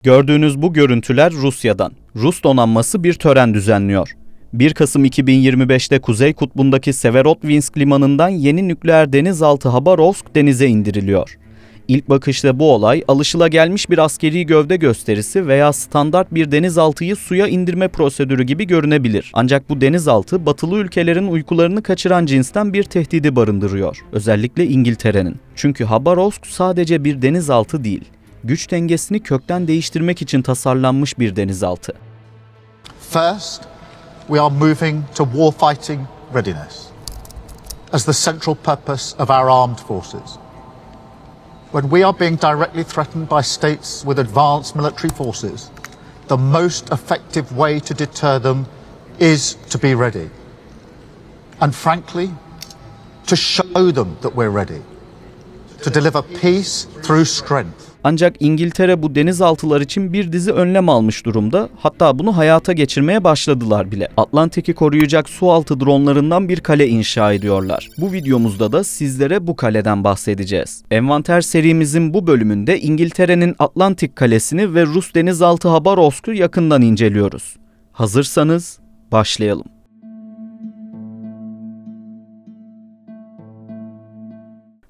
Gördüğünüz bu görüntüler Rusya'dan. Rus donanması bir tören düzenliyor. 1 Kasım 2025'te Kuzey Kutbu'ndaki Severodvinsk limanından yeni nükleer denizaltı Habarovsk denize indiriliyor. İlk bakışta bu olay alışılagelmiş bir askeri gövde gösterisi veya standart bir denizaltıyı suya indirme prosedürü gibi görünebilir. Ancak bu denizaltı batılı ülkelerin uykularını kaçıran cinsten bir tehdidi barındırıyor. Özellikle İngiltere'nin. Çünkü Habarovsk sadece bir denizaltı değil, güç dengesini kökten değiştirmek için tasarlanmış bir denizaltı. First, we are moving to warfighting readiness as the central purpose of our armed forces. When we are being directly threatened by states with advanced military forces, the most effective way to deter them is to be ready. And frankly, to show them that we're ready. To deliver peace through strength. Ancak İngiltere bu denizaltılar için bir dizi önlem almış durumda. Hatta bunu hayata geçirmeye başladılar bile. Atlantik'i koruyacak sualtı dronlarından bir kale inşa ediyorlar. Bu videomuzda da sizlere bu kaleden bahsedeceğiz. Envanter serimizin bu bölümünde İngiltere'nin Atlantik Kalesi'ni ve Rus denizaltı Habarovsk'u yakından inceliyoruz. Hazırsanız başlayalım.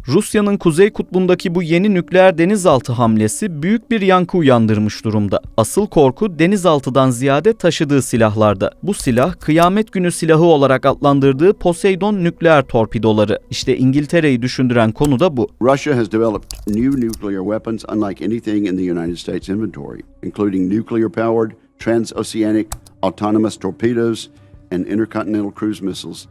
Rusya'nın Kuzey Kutbu'ndaki bu yeni nükleer denizaltı hamlesi büyük bir yankı uyandırmış durumda. Asıl korku denizaltıdan ziyade taşıdığı silahlarda. Bu silah kıyamet günü silahı olarak adlandırdığı Poseidon nükleer torpidoları. İşte İngiltere'yi düşündüren konu da bu. Russia has developed new nuclear weapons unlike anything in the United States inventory, including nuclear-powered, transoceanic, autonomous torpedoes and intercontinental cruise missiles.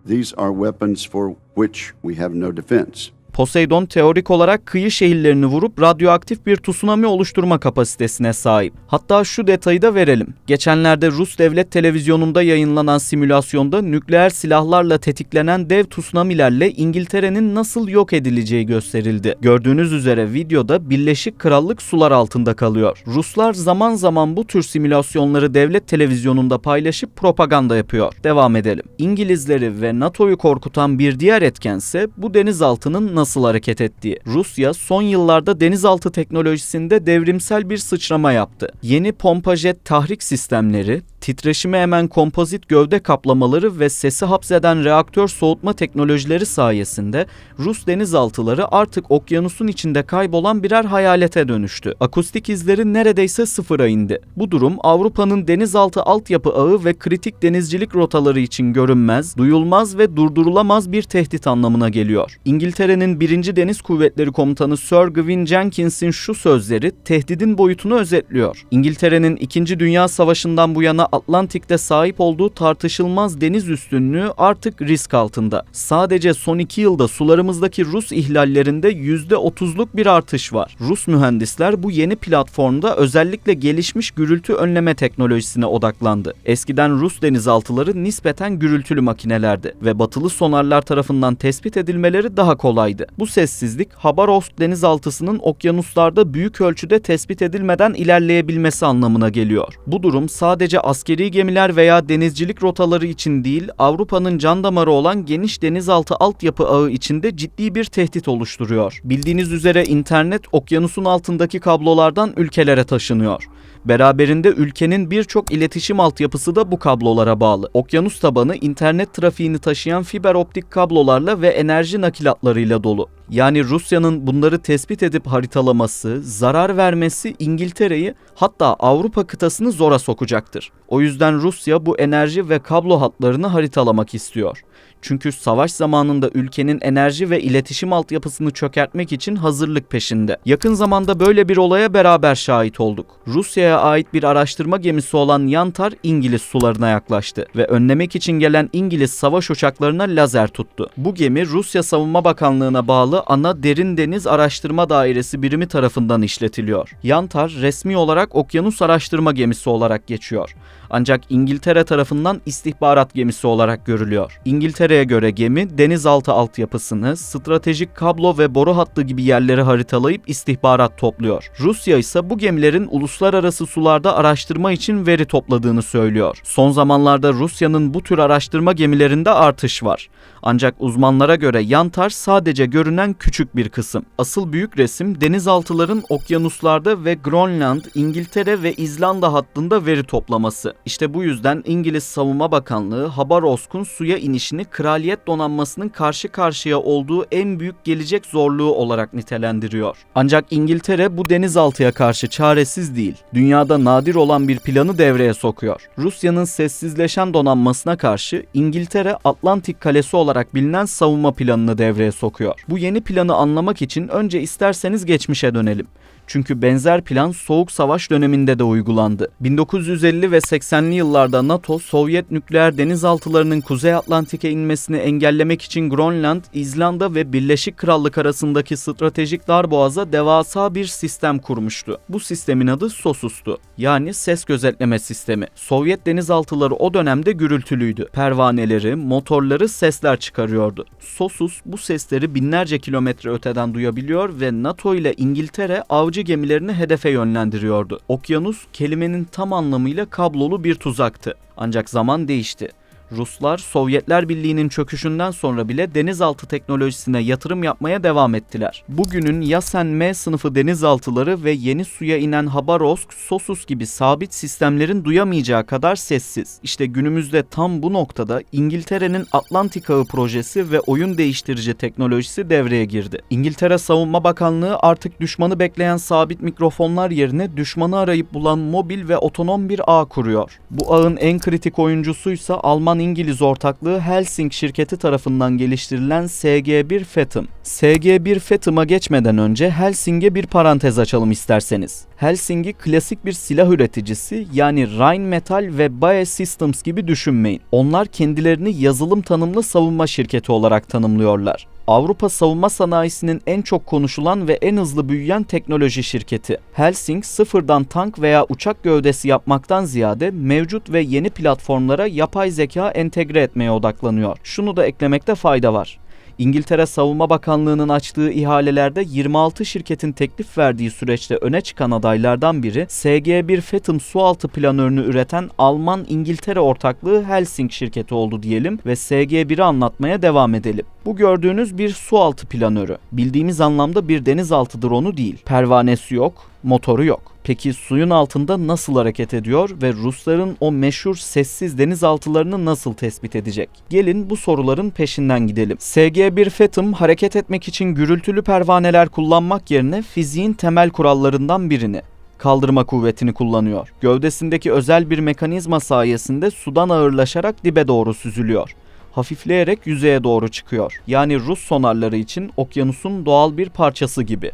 These are weapons for which we have no defense. Poseidon teorik olarak kıyı şehirlerini vurup radyoaktif bir tsunami oluşturma kapasitesine sahip. Hatta şu detayı da verelim. Geçenlerde Rus devlet televizyonunda yayınlanan simülasyonda nükleer silahlarla tetiklenen dev tsunamilerle İngiltere'nin nasıl yok edileceği gösterildi. Gördüğünüz üzere videoda Birleşik Krallık sular altında kalıyor. Ruslar zaman zaman bu tür simülasyonları devlet televizyonunda paylaşıp propaganda yapıyor. Devam edelim. İngilizleri ve NATO'yu korkutan bir diğer etkense bu denizaltının nasıl hareket ettiği. Rusya son yıllarda denizaltı teknolojisinde devrimsel bir sıçrama yaptı. Yeni pompajet tahrik sistemleri, titreşime emen kompozit gövde kaplamaları ve sesi hapseden reaktör soğutma teknolojileri sayesinde Rus denizaltıları artık okyanusun içinde kaybolan birer hayalete dönüştü. Akustik izleri neredeyse sıfıra indi. Bu durum Avrupa'nın denizaltı altyapı ağı ve kritik denizcilik rotaları için görünmez, duyulmaz ve durdurulamaz bir tehdit anlamına geliyor. İngiltere'nin 1. Deniz Kuvvetleri Komutanı Sir Gawain Jenkins'in şu sözleri tehdidin boyutunu özetliyor. İngiltere'nin 2. Dünya Savaşı'ndan bu yana Atlantik'te sahip olduğu tartışılmaz deniz üstünlüğü artık risk altında. Sadece son 2 yılda sularımızdaki Rus ihlallerinde %30'luk bir artış var. Rus mühendisler bu yeni platformda özellikle gelişmiş gürültü önleme teknolojisine odaklandı. Eskiden Rus denizaltıları nispeten gürültülü makinelerdi ve batılı sonarlar tarafından tespit edilmeleri daha kolaydı. Bu sessizlik Habarovsk denizaltısının okyanuslarda büyük ölçüde tespit edilmeden ilerleyebilmesi anlamına geliyor. Bu durum sadece askeri gemiler veya denizcilik rotaları için değil, Avrupa'nın can damarı olan geniş denizaltı altyapı ağı içinde ciddi bir tehdit oluşturuyor. Bildiğiniz üzere internet okyanusun altındaki kablolardan ülkelere taşınıyor. Beraberinde ülkenin birçok iletişim altyapısı da bu kablolara bağlı. Okyanus tabanı internet trafiğini taşıyan fiber optik kablolarla ve enerji nakilatlarıyla dolu. Yani Rusya'nın bunları tespit edip haritalaması, zarar vermesi İngiltere'yi hatta Avrupa kıtasını zora sokacaktır. O yüzden Rusya bu enerji ve kablo hatlarını haritalamak istiyor. Çünkü savaş zamanında ülkenin enerji ve iletişim altyapısını çökertmek için hazırlık peşinde. Yakın zamanda böyle bir olaya beraber şahit olduk. Rusya'ya ait bir araştırma gemisi olan Yantar İngiliz sularına yaklaştı ve önlemek için gelen İngiliz savaş uçaklarına lazer tuttu. Bu gemi Rusya Savunma Bakanlığı'na bağlı ana derin deniz araştırma dairesi birimi tarafından işletiliyor. Yantar resmi olarak okyanus araştırma gemisi olarak geçiyor. Ancak İngiltere tarafından istihbarat gemisi olarak görülüyor. İngiltere'ye göre gemi denizaltı altyapısını, stratejik kablo ve boru hattı gibi yerleri haritalayıp istihbarat topluyor. Rusya ise bu gemilerin uluslararası sularda araştırma için veri topladığını söylüyor. Son zamanlarda Rusya'nın bu tür araştırma gemilerinde artış var. Ancak uzmanlara göre Yantar sadece görünen nispeten küçük bir kısım. Asıl büyük resim denizaltıların okyanuslarda ve Grönland, İngiltere ve İzlanda hattında veri toplaması. İşte bu yüzden İngiliz Savunma Bakanlığı Habarovsk'un suya inişini kraliyet donanmasının karşı karşıya olduğu en büyük gelecek zorluğu olarak nitelendiriyor. Ancak İngiltere bu denizaltıya karşı çaresiz değil. Dünyada nadir olan bir planı devreye sokuyor. Rusya'nın sessizleşen donanmasına karşı İngiltere Atlantik Kalesi olarak bilinen savunma planını devreye sokuyor. Bu yeni planı anlamak için önce isterseniz geçmişe dönelim. Çünkü benzer plan Soğuk Savaş döneminde de uygulandı. 1950 ve 80'li yıllarda NATO, Sovyet nükleer denizaltılarının Kuzey Atlantik'e inmesini engellemek için Grönland, İzlanda ve Birleşik Krallık arasındaki stratejik darboğaza devasa bir sistem kurmuştu. Bu sistemin adı SOSUS'tu. Yani ses gözetleme sistemi. Sovyet denizaltıları o dönemde gürültülüydü. Pervaneleri, motorları sesler çıkarıyordu. SOSUS bu sesleri binlerce kilometre öteden duyabiliyor ve NATO ile İngiltere avcı gemilerini hedefe yönlendiriyordu. Okyanus kelimenin tam anlamıyla kablolu bir tuzaktı. Ancak zaman değişti. Ruslar, Sovyetler Birliği'nin çöküşünden sonra bile denizaltı teknolojisine yatırım yapmaya devam ettiler. Bugünün Yasen M sınıfı denizaltıları ve yeni suya inen Habarovsk, SOSUS gibi sabit sistemlerin duyamayacağı kadar sessiz. İşte günümüzde tam bu noktada İngiltere'nin Atlantik Ağı projesi ve oyun değiştirici teknolojisi devreye girdi. İngiltere Savunma Bakanlığı artık düşmanı bekleyen sabit mikrofonlar yerine düşmanı arayıp bulan mobil ve otonom bir ağ kuruyor. Bu ağın en kritik oyuncusuysa Alman-İngiliz ortaklığı Helsing şirketi tarafından geliştirilen SG-1 Phantom. SG-1 Phantom'a geçmeden önce Helsing'e bir parantez açalım isterseniz. Helsing'i klasik bir silah üreticisi yani Rheinmetall ve BAE Systems gibi düşünmeyin. Onlar kendilerini yazılım tanımlı savunma şirketi olarak tanımlıyorlar. Avrupa savunma sanayisinin en çok konuşulan ve en hızlı büyüyen teknoloji şirketi. Helsing sıfırdan tank veya uçak gövdesi yapmaktan ziyade mevcut ve yeni platformlara yapay zeka entegre etmeye odaklanıyor. Şunu da eklemekte fayda var. İngiltere Savunma Bakanlığı'nın açtığı ihalelerde 26 şirketin teklif verdiği süreçte öne çıkan adaylardan biri SG-1 Phantom sualtı planörünü üreten Alman-İngiltere ortaklığı Helsing şirketi oldu diyelim ve SG-1'i anlatmaya devam edelim. Bu gördüğünüz bir sualtı planörü. Bildiğimiz anlamda bir denizaltı dronu değil. Pervanesi yok, motoru yok. Peki suyun altında nasıl hareket ediyor ve Rusların o meşhur sessiz denizaltılarını nasıl tespit edecek? Gelin bu soruların peşinden gidelim. SG-1 Phantom hareket etmek için gürültülü pervaneler kullanmak yerine fiziğin temel kurallarından birini, kaldırma kuvvetini kullanıyor. Gövdesindeki özel bir mekanizma sayesinde sudan ağırlaşarak dibe doğru süzülüyor. Hafifleyerek yüzeye doğru çıkıyor. Yani Rus sonarları için okyanusun doğal bir parçası gibi.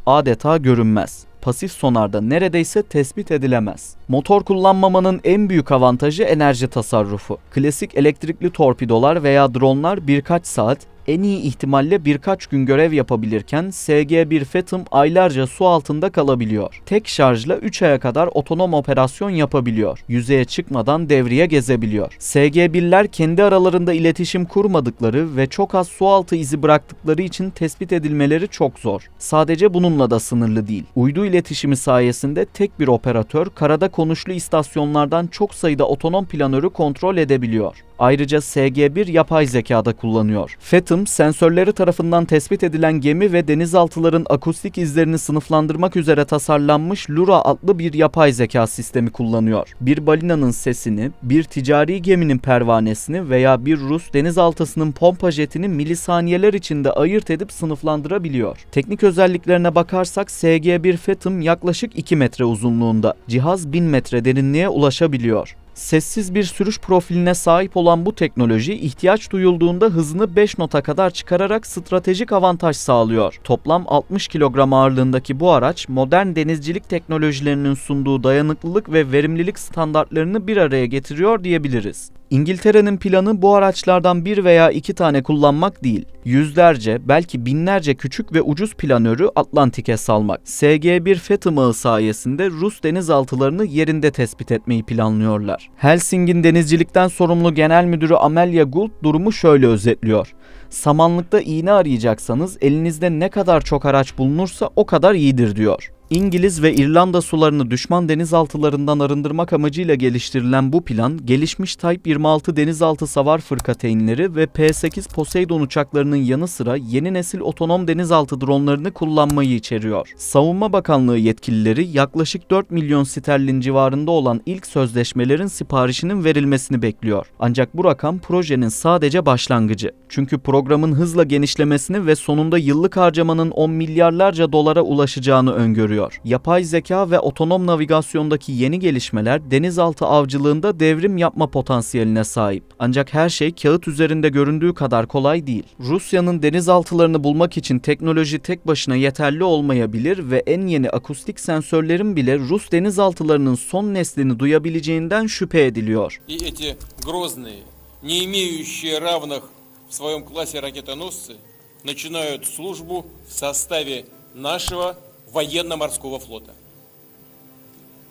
Adeta görünmez. Pasif sonarda neredeyse tespit edilemez. Motor kullanmamanın en büyük avantajı enerji tasarrufu. Klasik elektrikli torpidolar veya dronlar birkaç saat, en iyi ihtimalle birkaç gün görev yapabilirken SG-1 Phantom aylarca su altında kalabiliyor. Tek şarjla 3 aya kadar otonom operasyon yapabiliyor. Yüzeye çıkmadan devreye gezebiliyor. SG-1'ler kendi aralarında iletişim kurmadıkları ve çok az su altı izi bıraktıkları için tespit edilmeleri çok zor. Sadece bununla da sınırlı değil. Uydu iletişimi sayesinde tek bir operatör karada konuşlu istasyonlardan çok sayıda otonom planörü kontrol edebiliyor. Ayrıca SG-1 yapay zekada kullanıyor. Phantom, sensörleri tarafından tespit edilen gemi ve denizaltıların akustik izlerini sınıflandırmak üzere tasarlanmış Lura adlı bir yapay zeka sistemi kullanıyor. Bir balinanın sesini, bir ticari geminin pervanesini veya bir Rus denizaltısının pompa jetini milisaniyeler içinde ayırt edip sınıflandırabiliyor. Teknik özelliklerine bakarsak SG-1 Phantom yaklaşık 2 metre uzunluğunda. Cihaz 1000 metre derinliğe ulaşabiliyor. Sessiz bir sürüş profiline sahip olan bu teknoloji ihtiyaç duyulduğunda hızını 5 nota kadar çıkararak stratejik avantaj sağlıyor. Toplam 60 kilogram ağırlığındaki bu araç modern denizcilik teknolojilerinin sunduğu dayanıklılık ve verimlilik standartlarını bir araya getiriyor diyebiliriz. İngiltere'nin planı bu araçlardan bir veya iki tane kullanmak değil, yüzlerce belki binlerce küçük ve ucuz planörü Atlantik'e salmak. SG-1 Phantom ağı sayesinde Rus denizaltılarını yerinde tespit etmeyi planlıyorlar. Helsing'in denizcilikten sorumlu genel müdürü Amelia Gould durumu şöyle özetliyor. Samanlıkta iğne arayacaksanız elinizde ne kadar çok araç bulunursa o kadar iyidir diyor. İngiliz ve İrlanda sularını düşman denizaltılarından arındırmak amacıyla geliştirilen bu plan, gelişmiş Type 26 denizaltı savar fırkateynleri ve P-8 Poseidon uçaklarının yanı sıra yeni nesil otonom denizaltı dronlarını kullanmayı içeriyor. Savunma Bakanlığı yetkilileri yaklaşık 4 milyon sterlin civarında olan ilk sözleşmelerin siparişinin verilmesini bekliyor. Ancak bu rakam projenin sadece başlangıcı. Çünkü programın hızla genişlemesini ve sonunda yıllık harcamanın 10 milyarlarca dolara ulaşacağını öngörüyor. Yapay zeka ve otonom navigasyondaki yeni gelişmeler denizaltı avcılığında devrim yapma potansiyeline sahip. Ancak her şey kağıt üzerinde göründüğü kadar kolay değil. Rusya'nın denizaltılarını bulmak için teknoloji tek başına yeterli olmayabilir ve en yeni akustik sensörlerin bile Rus denizaltılarının son neslini duyabileceğinden şüphe ediliyor. И эти грозные, не имеющие равных в своем классе ракетоносцы начинают службу в составе нашего военно-морского флота.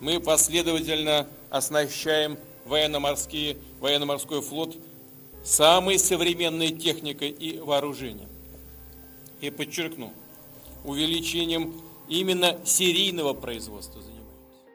Мы последовательно оснащаем военно-морской флот самой современной техникой и вооружением. И подчеркну, увеличением именно серийного производства занимаемся.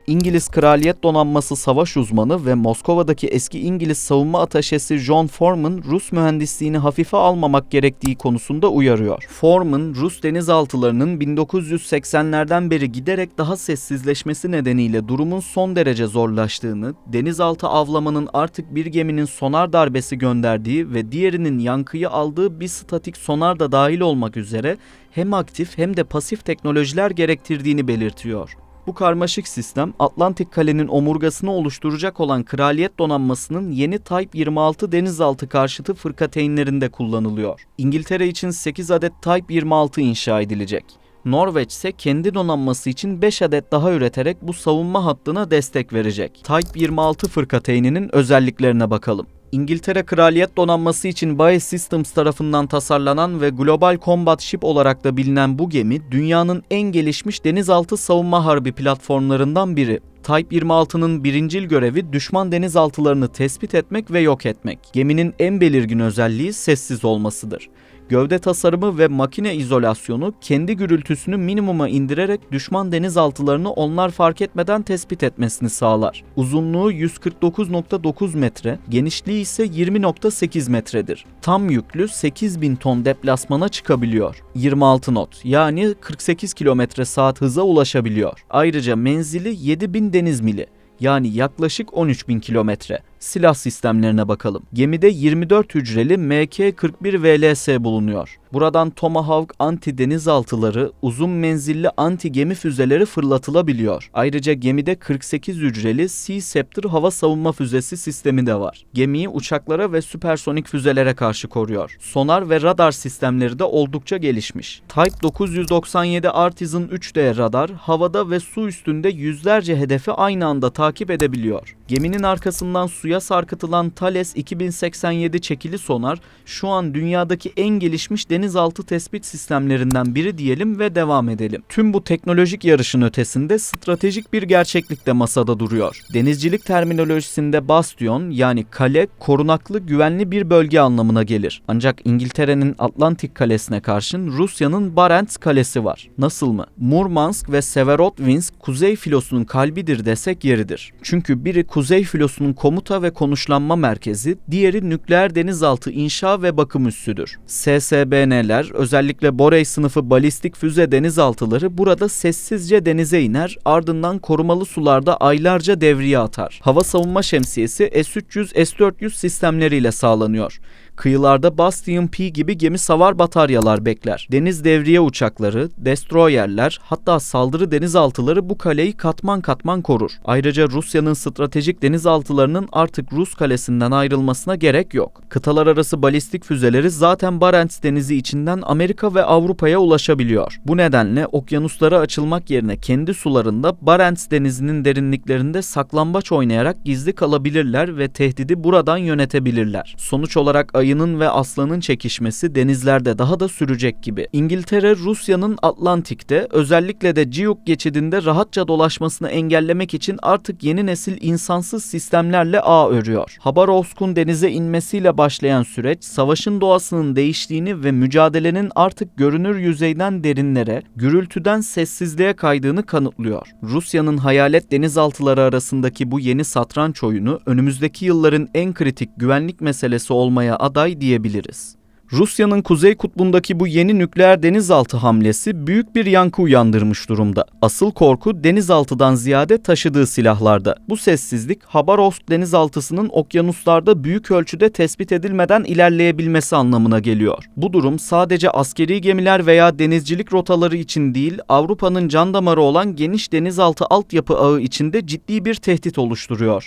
İngiliz Kraliyet Donanması savaş uzmanı ve Moskova'daki eski İngiliz savunma ataşesi John Foreman, Rus mühendisliğini hafife almamak gerektiği konusunda uyarıyor. Foreman, Rus denizaltılarının 1980'lerden beri giderek daha sessizleşmesi nedeniyle durumun son derece zorlaştığını, denizaltı avlamanın artık bir geminin sonar darbesi gönderdiği ve diğerinin yankıyı aldığı bir statik sonar da dahil olmak üzere hem aktif hem de pasif teknolojiler gerektirdiğini belirtiyor. Bu karmaşık sistem Atlantik Kale'nin omurgasını oluşturacak olan Kraliyet Donanması'nın yeni Type 26 denizaltı karşıtı fırkateynlerinde kullanılıyor. İngiltere için 8 adet Type 26 inşa edilecek. Norveç ise kendi donanması için 5 adet daha üreterek bu savunma hattına destek verecek. Type 26 fırkateyninin özelliklerine bakalım. İngiltere Kraliyet Donanması için BAE Systems tarafından tasarlanan ve Global Combat Ship olarak da bilinen bu gemi, dünyanın en gelişmiş denizaltı savunma harbi platformlarından biri. Type 26'nın birincil görevi düşman denizaltılarını tespit etmek ve yok etmek. Geminin en belirgin özelliği sessiz olmasıdır. Gövde tasarımı ve makine izolasyonu kendi gürültüsünü minimuma indirerek düşman denizaltılarını onlar fark etmeden tespit etmesini sağlar. Uzunluğu 149.9 metre, genişliği ise 20.8 metredir. Tam yüklü 8.000 ton deplasmana çıkabiliyor. 26 knot yani 48 km/saat hıza ulaşabiliyor. Ayrıca menzili 7.000 deniz mili. Yani yaklaşık 13.000 kilometre. Silah sistemlerine bakalım. Gemide 24 hücreli Mk-41 VLS bulunuyor. Buradan Tomahawk anti-denizaltıları, uzun menzilli anti-gemi füzeleri fırlatılabiliyor. Ayrıca gemide 48 hücreli Sea Scepter hava savunma füzesi sistemi de var. Gemiyi uçaklara ve süpersonik füzelere karşı koruyor. Sonar ve radar sistemleri de oldukça gelişmiş. Type 997 Artisan 3D radar, havada ve su üstünde yüzlerce hedefi aynı anda takip edebiliyor. Geminin arkasından suya sarkıtılan Thales 2087 çekili sonar, şu an dünyadaki en gelişmiş denizaltı tespit sistemlerinden biri diyelim ve devam edelim. Tüm bu teknolojik yarışın ötesinde stratejik bir gerçeklik de masada duruyor. Denizcilik terminolojisinde bastion yani kale, korunaklı, güvenli bir bölge anlamına gelir. Ancak İngiltere'nin Atlantik Kalesi'ne karşın Rusya'nın Barents Kalesi var. Nasıl mı? Murmansk ve Severodvinsk Kuzey Filosu'nun kalbidir desek yeridir. Çünkü biri Kuzey Filosu'nun komuta ve konuşlanma merkezi, diğeri nükleer denizaltı inşa ve bakım üssüdür. SSBN'ler, özellikle Borey sınıfı balistik füze denizaltıları burada sessizce denize iner, ardından korumalı sularda aylarca devriye atar. Hava savunma şemsiyesi S-300, S-400 sistemleriyle sağlanıyor. Kıyılarda Bastion P gibi gemi savar bataryalar bekler. Deniz devriye uçakları, destroyerler, hatta saldırı denizaltıları bu kaleyi katman katman korur. Ayrıca Rusya'nın stratejik denizaltılarının artık Rus kalesinden ayrılmasına gerek yok. Kıtalar arası balistik füzeleri zaten Barents Denizi içinden Amerika ve Avrupa'ya ulaşabiliyor. Bu nedenle okyanuslara açılmak yerine kendi sularında Barents Denizi'nin derinliklerinde saklambaç oynayarak gizli kalabilirler ve tehdidi buradan yönetebilirler. Sonuç olarak ayının ve aslanın çekişmesi denizlerde daha da sürecek gibi. İngiltere, Rusya'nın Atlantik'te, özellikle de Ciyuk geçidinde rahatça dolaşmasını engellemek için artık yeni nesil insansız sistemlerle ağ örüyor. Habarovsk'un denize inmesiyle başlayan süreç, savaşın doğasının değiştiğini ve mücadelenin artık görünür yüzeyden derinlere, gürültüden sessizliğe kaydığını kanıtlıyor. Rusya'nın hayalet denizaltıları arasındaki bu yeni satranç oyunu, önümüzdeki yılların en kritik güvenlik meselesi olmaya aday diyebiliriz. Rusya'nın Kuzey Kutbu'ndaki bu yeni nükleer denizaltı hamlesi büyük bir yankı uyandırmış durumda. Asıl korku denizaltıdan ziyade taşıdığı silahlarda. Bu sessizlik, Habarovsk denizaltısının okyanuslarda büyük ölçüde tespit edilmeden ilerleyebilmesi anlamına geliyor. Bu durum sadece askeri gemiler veya denizcilik rotaları için değil, Avrupa'nın can damarı olan geniş denizaltı altyapı ağı içinde ciddi bir tehdit oluşturuyor.